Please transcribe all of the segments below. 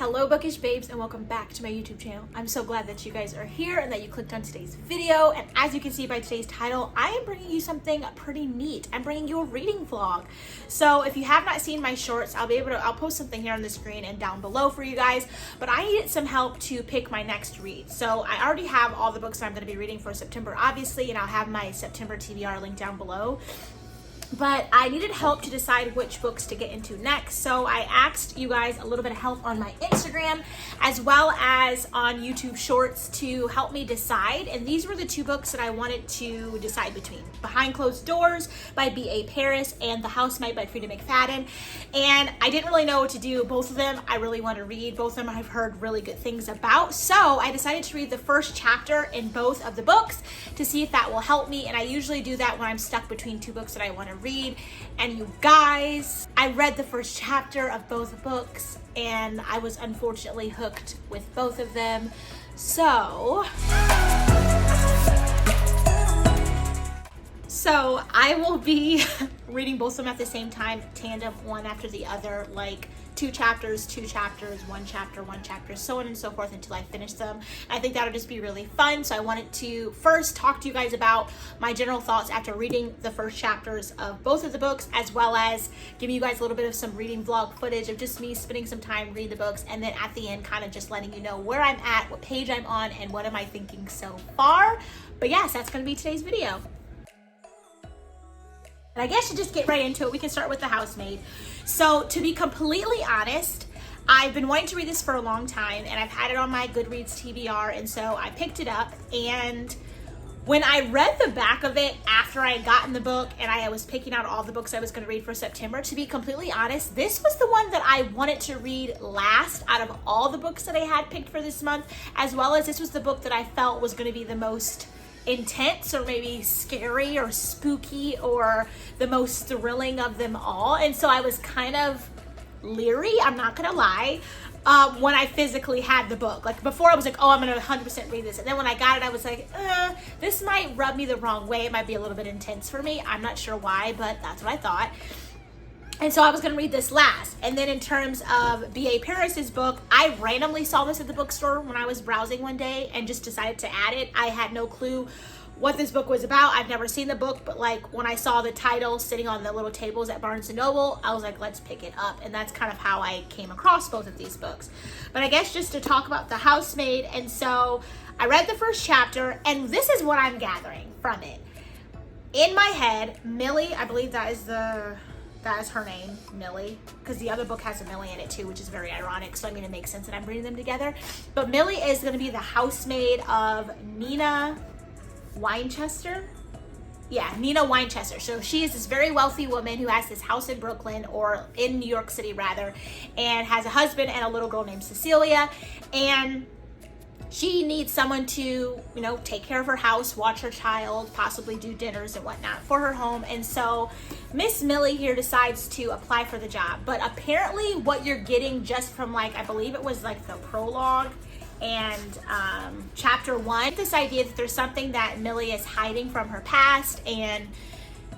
Hello Bookish Babes and welcome back to my YouTube channel. I'm so glad that you guys are here and that you clicked on today's video, and as you can see by today's title, I am bringing you something pretty neat. I'm bringing you a reading vlog. So if you have not seen my shorts, I'll post something here on the screen and down below for you guys, but I needed some help to pick my next read. So I already have all the books that I'm going to be reading for September obviously, and I'll have my September TBR link down below. But I needed help to decide which books to get into next. So I asked you guys a little bit of help on my Instagram as well as on YouTube Shorts to help me decide. And these were the two books that I wanted to decide between. Behind Closed Doors by B.A.Paris and The Housemaid by Freida McFadden. And I didn't really know what to do. Both of them I really want to read. Both of them I've heard really good things about. So I decided to read the first chapter in both of the books to see if that will help me. And I usually do that when I'm stuck between two books that I want to read. And you guys, I read the first chapter of both books and I was unfortunately hooked with both of them. So I will be reading both of them at the same time, tandem, one after the other, like two chapters, one chapter, so on and so forth until I finish them. I think that'll just be really fun. So I wanted to first talk to you guys about my general thoughts after reading the first chapters of both of the books, as well as giving you guys a little bit of some reading vlog footage of just me spending some time reading the books, and then at the end kind of just letting you know where I'm at, what page I'm on, and what am I thinking so far. But yes, that's going to be today's video. And I guess to just get right into it, we can start with The Housemaid. So to be completely honest, I've been wanting to read this for a long time and I've had it on my Goodreads TBR, and so I picked it up. And when I read the back of it after I had gotten the book and I was picking out all the books I was going to read for September, to be completely honest, this was the one that I wanted to read last out of all the books that I had picked for this month, as well as this was the book that I felt was going to be the most intense or maybe scary or spooky or the most thrilling of them all. And so I was kind of leery, I'm not gonna lie, when I physically had the book. Like before I was like, oh, I'm gonna 100% read this, and then when I got it I was like, this might rub me the wrong way, it might be a little bit intense for me, I'm not sure why, but that's what I thought. And so I was going to read this last. And then in terms of B.A.Paris's book, I randomly saw this at the bookstore when I was browsing one day and just decided to add it. I had no clue what this book was about. I've never seen the book, but like when I saw the title sitting on the little tables at Barnes & Noble, I was like, let's pick it up. And that's kind of how I came across both of these books. But I guess just to talk about The Housemaid, and so I read the first chapter, and this is what I'm gathering from it. In my head, Millie, I believe that is her name, Millie, because the other book has a Millie in it too, which is very ironic, so I mean it makes sense that I'm reading them together. But Millie is going to be the housemaid of Nina Winchester. Yeah, Nina Winchester. So she is this very wealthy woman who has this house in Brooklyn, or in New York City rather, and has a husband and a little girl named Cecilia, and she needs someone to, you know, take care of her house, watch her child, possibly do dinners and whatnot for her home. And so Miss Millie here decides to apply for the job. But apparently what you're getting just from, like, I believe it was like the prologue and chapter 1, this idea that there's something that Millie is hiding from her past, and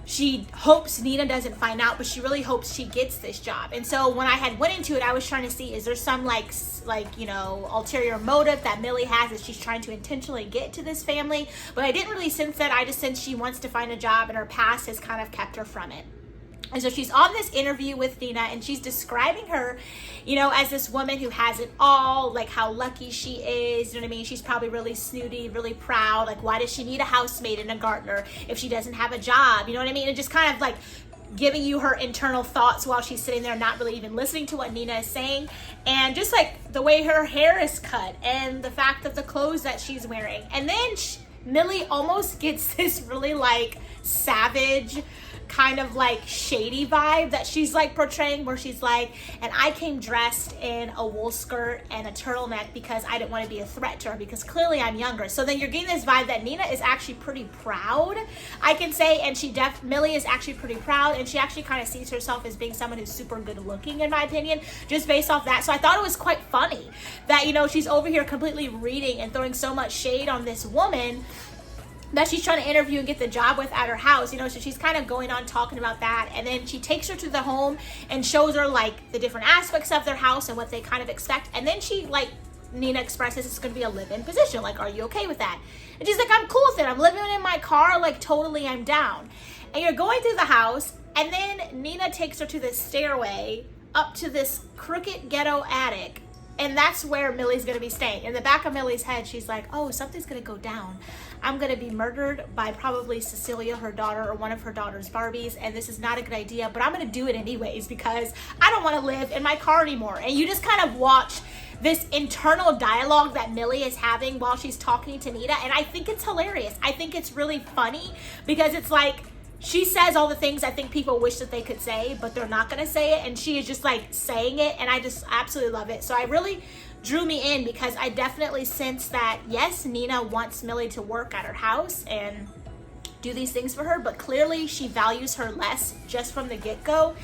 she hopes Nina doesn't find out, but she really hopes she gets this job. And so when I had went into it, I was trying to see, is there some like you know, ulterior motive that Millie has, that she's trying to intentionally get to this family? But I didn't really sense that. I just sensed she wants to find a job and her past has kind of kept her from it. And so she's on this interview with Nina, and she's describing her, you know, as this woman who has it all, like how lucky she is, you know what I mean? She's probably really snooty, really proud. Like, why does she need a housemaid and a gardener if she doesn't have a job? You know what I mean? And just kind of like giving you her internal thoughts while she's sitting there, not really even listening to what Nina is saying. And just like the way her hair is cut and the fact of the clothes that she's wearing. And then Millie almost gets this really like savage, kind of like shady vibe that she's like portraying, where she's like, and I came dressed in a wool skirt and a turtleneck because I didn't want to be a threat to her, because clearly I'm younger. So then you're getting this vibe that Nina is actually pretty proud, I can say, and Millie is actually pretty proud, and she actually kind of sees herself as being someone who's super good looking, in my opinion, just based off that. So I thought it was quite funny that, you know, she's over here completely reading and throwing so much shade on this woman that she's trying to interview and get the job with at her house, you know, so she's kind of going on talking about that. And then she takes her to the home and shows her like the different aspects of their house and what they kind of expect. And then she like, Nina expresses it's going to be a live-in position. Like, are you okay with that? And she's like, I'm cool with it. I'm living in my car. Like, totally, I'm down. And you're going through the house, and then Nina takes her to this stairway up to this crooked ghetto attic. And that's where Millie's going to be staying. In the back of Millie's head, she's like, oh, something's going to go down. I'm going to be murdered by probably Cecilia, her daughter, or one of her daughter's Barbies. And this is not a good idea, but I'm going to do it anyways because I don't want to live in my car anymore. And you just kind of watch this internal dialogue that Millie is having while she's talking to Nina. And I think it's hilarious. I think it's really funny because it's like, she says all the things I think people wish that they could say, but they're not going to say it. And she is just like saying it. And I just absolutely love it. So I really drew me in because I definitely sense that, yes, Nina wants Millie to work at her house and do these things for her, but clearly she values her less just from the get-go,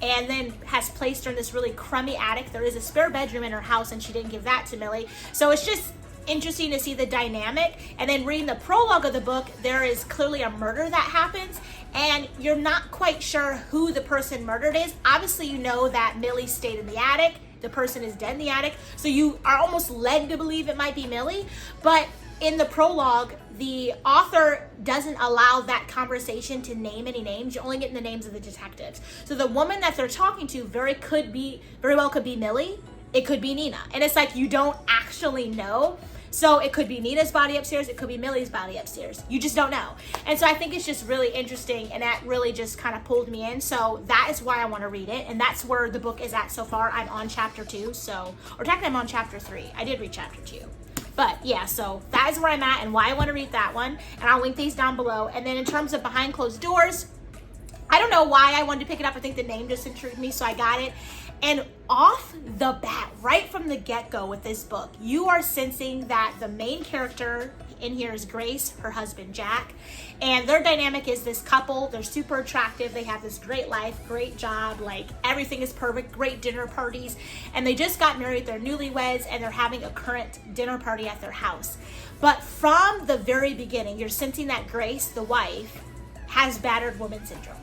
and then has placed her in this really crummy attic. There is a spare bedroom in her house and she didn't give that to Millie. So it's just interesting to see the dynamic. And then reading the prologue of the book, there is clearly a murder that happens and you're not quite sure who the person murdered is. Obviously, you know that Millie stayed in the attic. The person is dead in the attic. So you are almost led to believe it might be Millie. But in the prologue, the author doesn't allow that conversation to name any names. You're only getting the names of the detectives. So the woman that they're talking to very well could be Millie. It could be Nina. And it's like you don't actually know. So it could be Nina's body upstairs. It could be Millie's body upstairs. You just don't know. And so I think it's just really interesting. And that really just kind of pulled me in. So that is why I want to read it. And that's where the book is at so far. I'm on chapter 2. Or technically I'm on chapter 3. I did read chapter 2. But yeah, so that is where I'm at and why I want to read that one. And I'll link these down below. And then in terms of Behind Closed Doors, I don't know why I wanted to pick it up. I think the name just intrigued me, so I got it. And off the bat, right from the get-go with this book, you are sensing that the main character in here is Grace, her husband Jack, and their dynamic is this couple. They're super attractive. They have this great life, great job, like everything is perfect, great dinner parties, and they just got married. They're newlyweds and they're having a current dinner party at their house. But from the very beginning, you're sensing that Grace, the wife, has battered woman syndrome.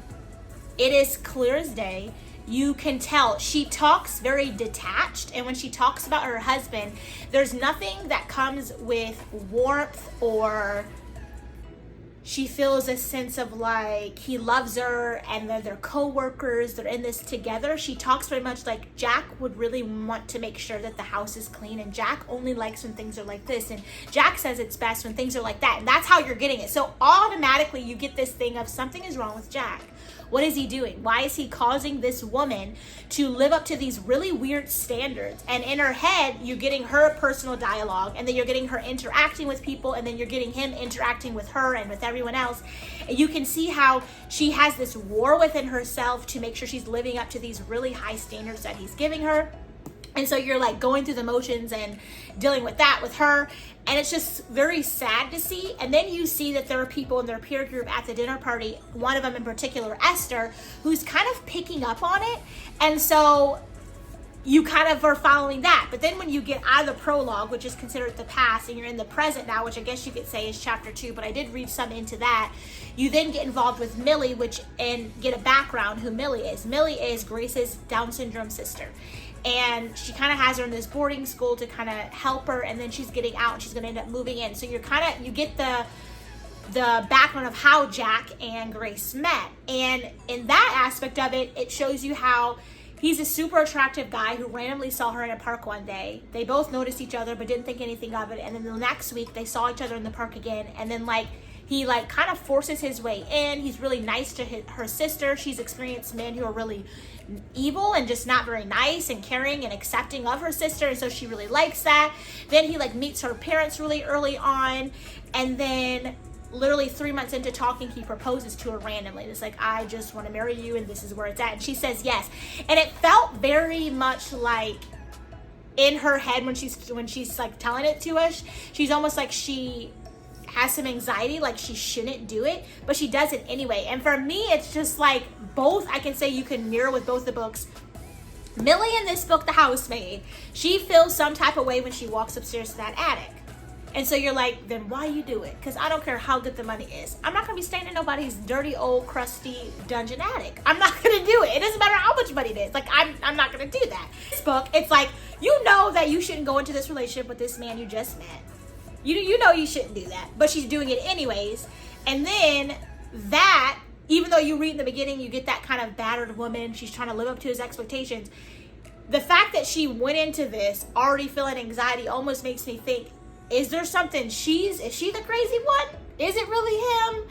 It is clear as day. You can tell she talks very detached, and when she talks about her husband, there's nothing that comes with warmth, or she feels a sense of like he loves her and they're co-workers, they're in this together. She talks very much like Jack would really want to make sure that the house is clean, and Jack only likes when things are like this, and Jack says it's best when things are like that, and that's how you're getting it. So automatically you get this thing of something is wrong with Jack. What is he doing? Why is he causing this woman to live up to these really weird standards? And in her head, you're getting her personal dialogue, and then you're getting her interacting with people, and then you're getting him interacting with her and with everyone else. And you can see how she has this war within herself to make sure she's living up to these really high standards that he's giving her. And so you're like going through the motions and dealing with that with her. And it's just very sad to see. And then you see that there are people in their peer group at the dinner party, one of them in particular, Esther, who's kind of picking up on it. And so you kind of are following that. But then when you get out of the prologue, which is considered the past, and you're in the present now, which I guess you could say is chapter 2, but I did read some into that, you then get involved with Millie, and get a background who Millie is. Millie is Grace's Down syndrome sister. And she kind of has her in this boarding school to kind of help her, and then she's getting out and she's going to end up moving in. So you get the background of how Jack and Grace met. And in that aspect of it, it shows you how he's a super attractive guy who randomly saw her in a park one day. They both noticed each other but didn't think anything of it. And then the next week they saw each other in the park again. And then he kind of forces his way in. He's really nice to her sister. She's experienced men who are really evil and just not very nice and caring and accepting of her sister, and so she really likes that. Then he meets her parents really early on, and then literally 3 months into talking, he proposes to her randomly. It's like, I just want to marry you and this is where it's at. And she says yes. And it felt very much like in her head when she's telling it to us, she's almost like she has some anxiety, like she shouldn't do it, but she does it anyway. And for me, it's just like both, I can say you can mirror with both the books. Millie in this book, The Housemaid, she feels some type of way when she walks upstairs to that attic. And so you're like, then why you do it? Because I don't care how good the money is. I'm not going to be staying in nobody's dirty, old, crusty dungeon attic. I'm not going to do it. It doesn't matter how much money it is. Like, I'm not going to do that. This book, it's like, you know that you shouldn't go into this relationship with this man you just met. You know you shouldn't do that. But she's doing it anyways. And then that, even though you read in the beginning, you get that kind of battered woman. She's trying to live up to his expectations. The fact that she went into this already feeling anxiety almost makes me think, is there something is she the crazy one? Is it really him?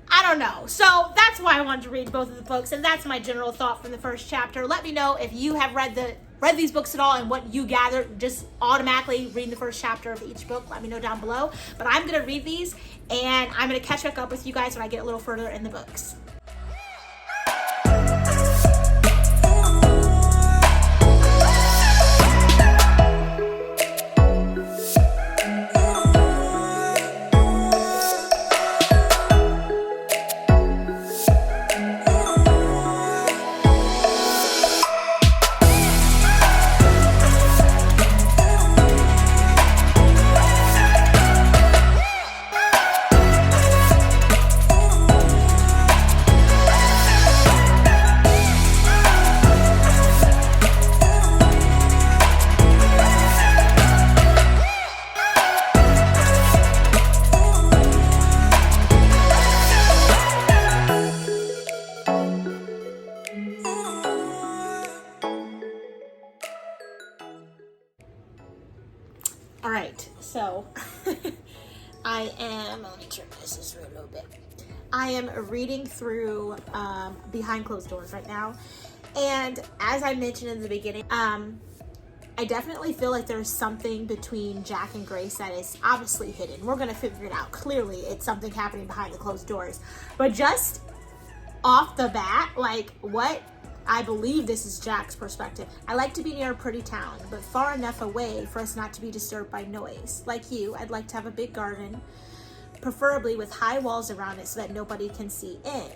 I don't know. So that's why I wanted to read both of the books, and that's my general thought from the first chapter. Let me know if you have read these books at all and what you gathered just automatically reading the first chapter of each book. Let me know down below. But I'm going to read these, and I'm going to catch back up with you guys when I get a little further in the books. All right, so let me turn this through a little bit. I am reading through Behind Closed Doors right now. And as I mentioned in the beginning, I definitely feel like there's something between Jack and Grace that is obviously hidden. We're going to figure it out. Clearly, it's something happening behind the closed doors. But just off the bat, like, what? I believe this is Jack's perspective. I like to be near a pretty town, but far enough away for us not to be disturbed by noise. Like you, I'd like to have a big garden, preferably with high walls around it so that nobody can see in.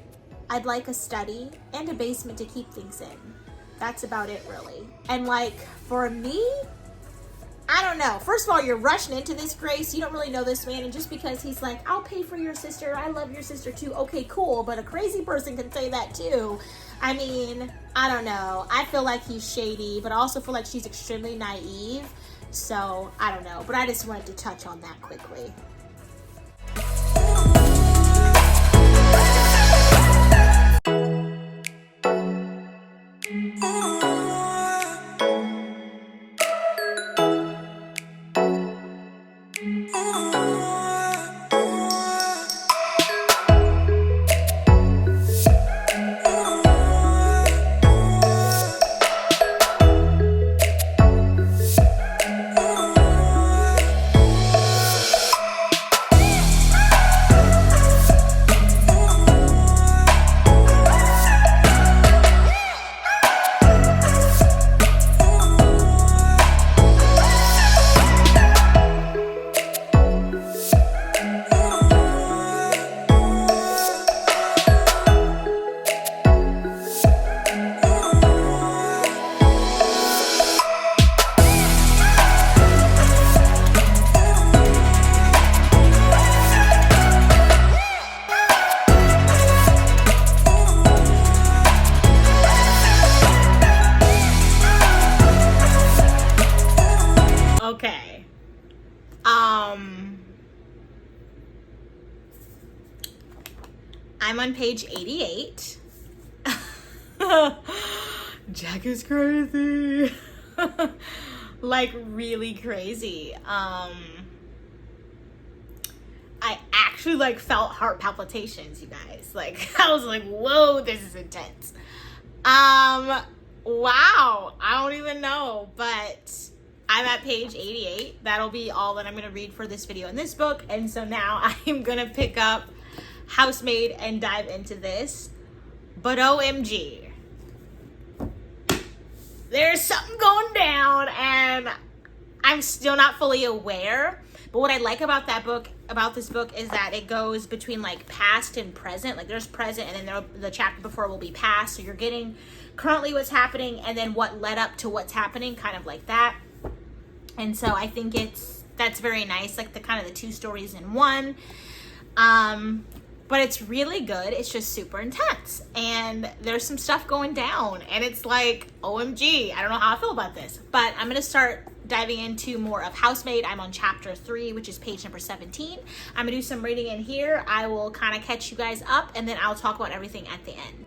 I'd like a study and a basement to keep things in. That's about it, really. And like, for me, I don't know. First of all, you're rushing into this, Grace. You don't really know this man, and just because he's like, I'll pay for your sister, I love your sister too. Okay, cool, but a crazy person can say that too. I mean, I don't know. I feel like he's shady, but I also feel like she's extremely naive. So, I don't know. But I just wanted to touch on that quickly. I'm on page 88. Jack is crazy. Like, really crazy. I actually like felt heart palpitations, you guys. Like, I was like, whoa, this is intense. Wow, I don't even know, but I'm at page 88. That'll be all that I'm gonna read for this video in this book. And so now I'm gonna pick up Housemaid and dive into this. But OMG, there's something going down and I'm still not fully aware. But what I like about this book is that it goes between like past and present. Like there's present and then the chapter before will be past. So you're getting currently what's happening and then what led up to what's happening, kind of like that. And so I think it's that's very nice, like the kind of the two stories in one. But it's really good. It's just super intense, and there's some stuff going down, and it's like, OMG, I don't know how I feel about this. But I'm gonna start diving into more of Housemaid. I'm on chapter 3, which is page number 17. I'm gonna do some reading in here. I will kind of catch you guys up, and then I'll talk about everything at the end.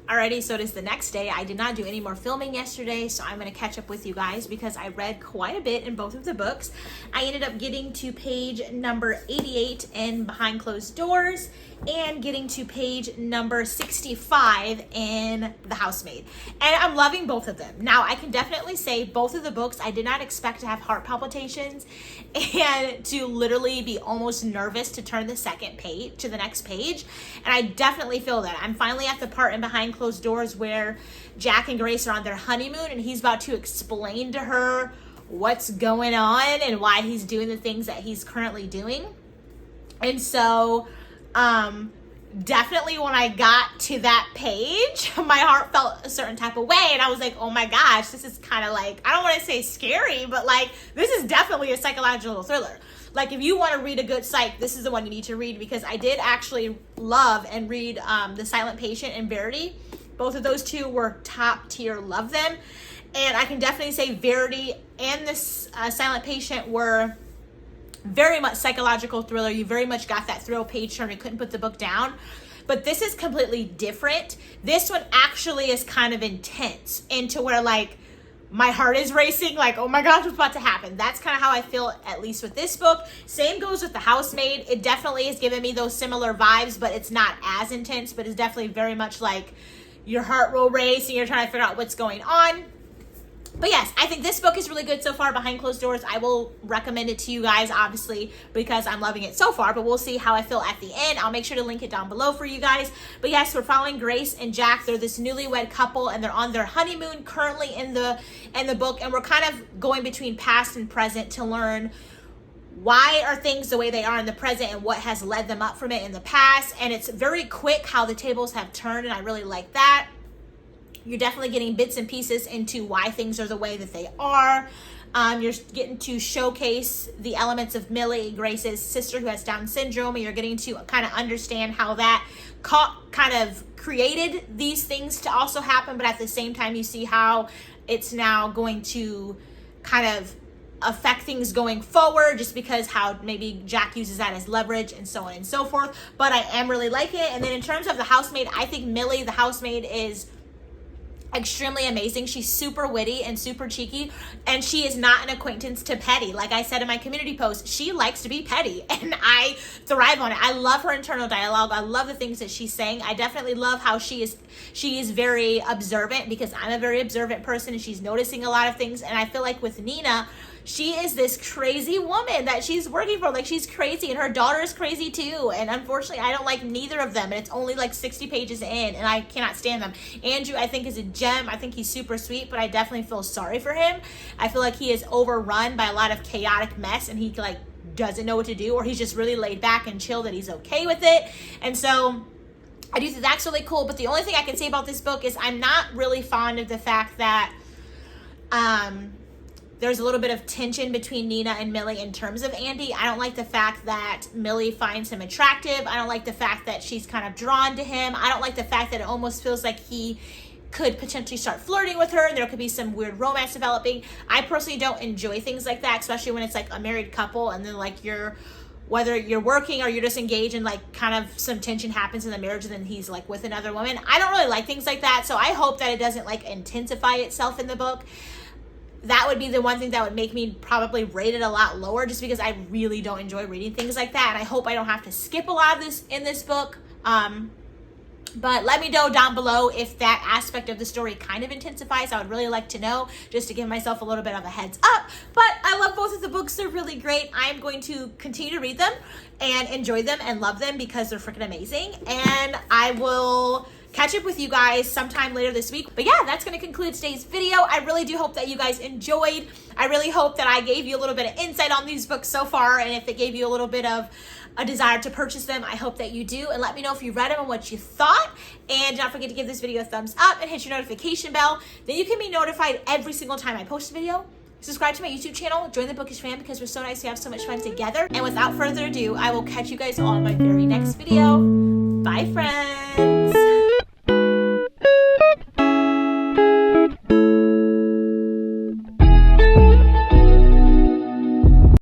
Alrighty, so it is the next day. I did not do any more filming yesterday, so I'm going to catch up with you guys because I read quite a bit in both of the books. I ended up getting to page number 88 in Behind Closed Doors and getting to page number 65 in The Housemaid. And I'm loving both of them. Now, I can definitely say both of the books, I did not expect to have heart palpitations and to literally be almost nervous to turn the second page to the next page. And I definitely feel that. I'm finally at the part in Behind Closed Doors where Jack and Grace are on their honeymoon, and he's about to explain to her what's going on and why he's doing the things that he's currently doing. And so definitely when I got to that page, my heart felt a certain type of way, and I was like, oh my gosh, this is kind of like, I don't want to say scary, but like, this is definitely a psychological thriller. Like, if you want to read a good psych, this is the one you need to read, because I did actually love and read The Silent Patient and Verity. Both of those two were top tier, love them. And I can definitely say Verity and this Silent Patient were very much psychological thriller. You very much got that thrill page turn. You couldn't put the book down. But this is completely different. This one actually is kind of intense, into where like my heart is racing, like, oh my gosh, what's about to happen? That's kind of how I feel, at least with this book. Same goes with The Housemaid. It definitely has given me those similar vibes, but it's not as intense, but it's definitely very much like your heart will race and you're trying to figure out what's going on. But yes, I think this book is really good so far, Behind Closed Doors. I will recommend it to you guys, obviously, because I'm loving it so far, but we'll see how I feel at the end. I'll make sure to link it down below for you guys. But yes, we're following Grace and Jack. They're this newlywed couple, and they're on their honeymoon currently in the book, and we're kind of going between past and present to learn why are things the way they are in the present and what has led them up from it in the past. And it's very quick how the tables have turned, and I really like that. You're definitely getting bits and pieces into why things are the way that they are. You're getting to showcase the elements of Millie, Grace's sister who has Down syndrome, and you're getting to kind of understand how that kind of created these things to also happen, but at the same time you see how it's now going to kind of affect things going forward, just because how maybe Jack uses that as leverage and so on and so forth. But I am really liking it. And then in terms of The Housemaid, I think Millie, the housemaid, is extremely amazing. She's super witty and super cheeky, and she is not an acquaintance to petty. Like I said in my community post, she likes to be petty, and I thrive on it. I love her internal dialogue. I love the things that she's saying. I definitely love how she is very observant, because I'm a very observant person, and she's noticing a lot of things. And I feel like with Nina, she is this crazy woman that she's working for. Like, she's crazy, and her daughter is crazy too. And unfortunately, I don't like neither of them. And it's only like 60 pages in, and I cannot stand them. Andrew, I think, is a gem. I think he's super sweet, but I definitely feel sorry for him. I feel like he is overrun by a lot of chaotic mess, and he like doesn't know what to do, or he's just really laid back and chill that he's okay with it. And so I do think that's really cool. But the only thing I can say about this book is I'm not really fond of the fact that there's a little bit of tension between Nina and Millie in terms of Andy. I don't like the fact that Millie finds him attractive. I don't like the fact that she's kind of drawn to him. I don't like the fact that it almost feels like he could potentially start flirting with her and there could be some weird romance developing. I personally don't enjoy things like that, especially when it's like a married couple and then like you're whether you're working or you're just engaged and like kind of some tension happens in the marriage and then he's like with another woman. I don't really like things like that. So I hope that it doesn't like intensify itself in the book. That would be the one thing that would make me probably rate it a lot lower, just because I really don't enjoy reading things like that. And I hope I don't have to skip a lot of this in this book. But let me know down below if that aspect of the story kind of intensifies. I would really like to know, just to give myself a little bit of a heads up. But I love both of the books. They're really great. I am going to continue to read them and enjoy them and love them because they're freaking amazing. And I will catch up with you guys sometime later this week. But yeah, that's going to conclude today's video. I really do hope that you guys enjoyed. I really hope that I gave you a little bit of insight on these books so far. And if it gave you a little bit of a desire to purchase them, I hope that you do. And let me know if you read them and what you thought. And do not forget to give this video a thumbs up and hit your notification bell. Then you can be notified every single time I post a video. Subscribe to my YouTube channel, join the Bookish fam, because we're so nice to have so much fun together. And without further ado, I will catch you guys all in my very next video. Bye, friends.